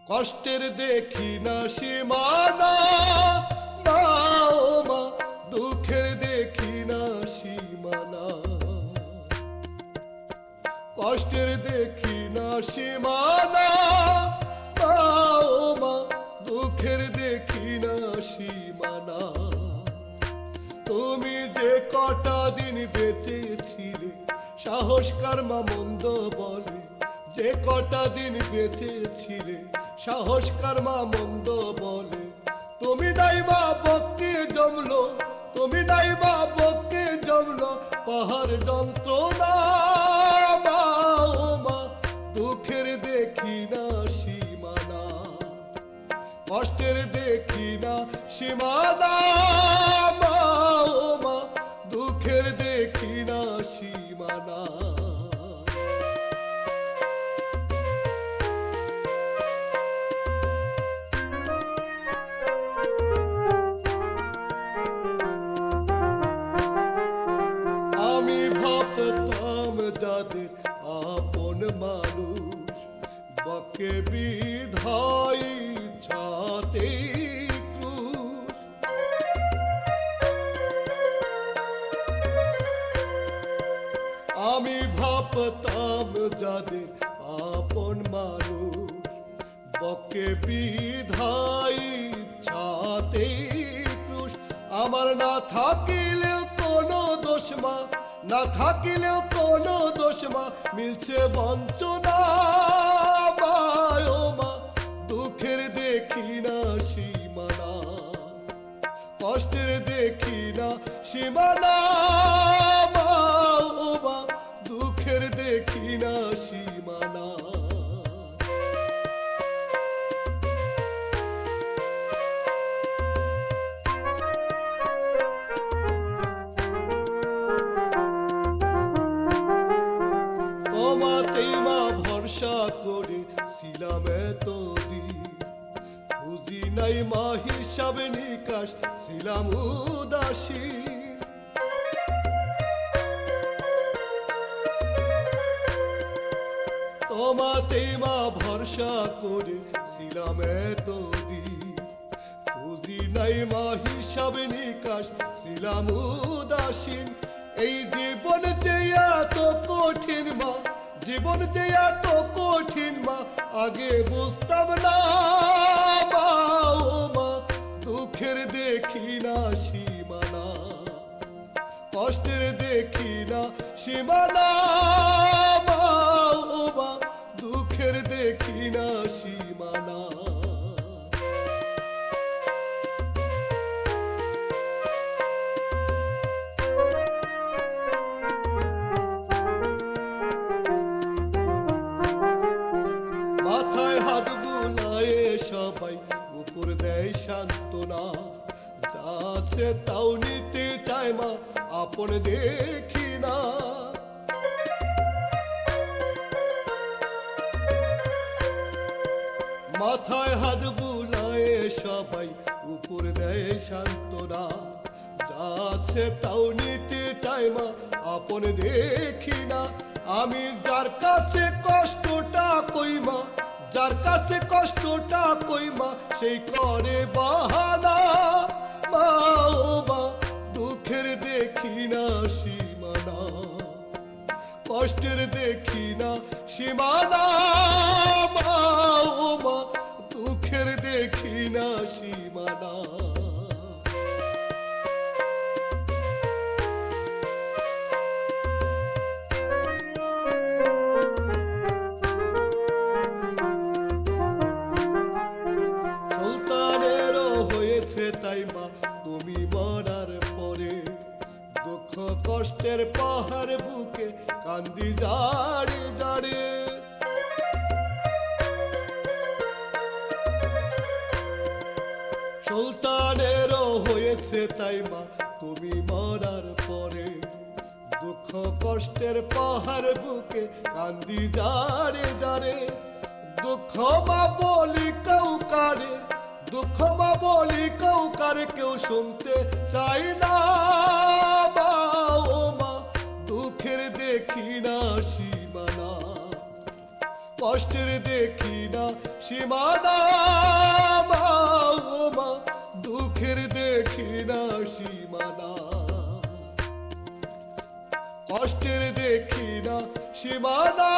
কষ্টের দেখি না সীমানা, মা ও মা দুঃখের দেখি না সীমানা। কষ্টের দেখি না সীমানা, মা ও মা দুঃখের দেখি না সীমানা। তুমি যে কটা দিন বেঁচেছিলে সাহস কার মা মন্দ বলে, যে কটা দিন বেঁচেছিলে সাহস কার মা মন্দ বলে। তুমি নাই মা বকে জমলো, তুমি নাই মা বকে জমলো পাহাড় যন্ত্রণা। মা ও মা দুঃখের দেখি না সীমানা, কষ্টের দেখি না সীমানা। মা ও মা দুঃখের দেখি না সীমানা। আমি ভাবতাম যাদের আপন মানুষ বকে বিধায় ছাতে ক্রুশ। আমি ভাবতাম যাদের আপন মানুষ বকে বিধায় ছাতে ক্রুশ। আমার না থাকিলেও কোনো দোষ মা, না থাকিলেও কোনো দোষ মা, মিলছে বঞ্চনা। মা ও মা দুঃখের দেখি না সীমানা, কষ্টের দেখি না সীমানা। মা ও মা দুঃখের দেখি না সীমানা। তোমাতেই মা ভরসা করে ছিলাম এতদিন, বুঝি নাই মা হিসাবে নিকাশ ছিলাম উদাসী। তোমাতেই মা ভরসা করে ছিলাম এতদিন, বুঝি নাই মা হিসাবে নিকাশ ছিলাম উদাসীন। এই জীবন যে এত কঠিন মা, জীবন যে এত কঠিন মা, আগে বুঝতাম না। মা ও মা দুঃখের দেখি না সীমানা, কষ্টের দেখি না সীমানা। মা ও মা দুঃখের দেখি না সীমানা। মাথায় হাত বুলায়ে সবাই উপর দেয় সান্ত্বনা, যা আছে তাও নিতে চায় মা আপন দেখি না। মাথায় হাত বুলায়ে সবাই উপর দেয় সান্ত্বনা, যা আছে তাও নিতে চায় মা আপন দেখি না। আমি যার কাছে কষ্টটা কই মা, যার কাছে কষ্টটা কই মা, সেই করে বাহানা। মা ও মা দুঃখের দেখি না সীমানা, কষ্টের দেখি না সীমানা। মা ও মা দুঃখের দেখি না সীমানা। সুলতানেরও হয়েছে তাই মা তুমি মরার পরে, দুঃখ কষ্টের পাহাড় বুকে কান্দি জাড়ে জাড়ে। সুলতানেরও হয়েছে তাই মা তুমি মরার পরে, দুঃখ কষ্টের পাহাড় বুকে কান্দি জাড়ে জাড়ে। দুঃখ মা বলি কাউকারে, দুঃখ মা বলি কাউকারে, কেউ শুনতে চাই না। মা ও মা দুঃখের দেখি না সীমানা, কষ্টের দেখি না সীমানা মা ও মা, দুঃখের দেখি না সীমানা, কষ্টের দেখি না সীমানা।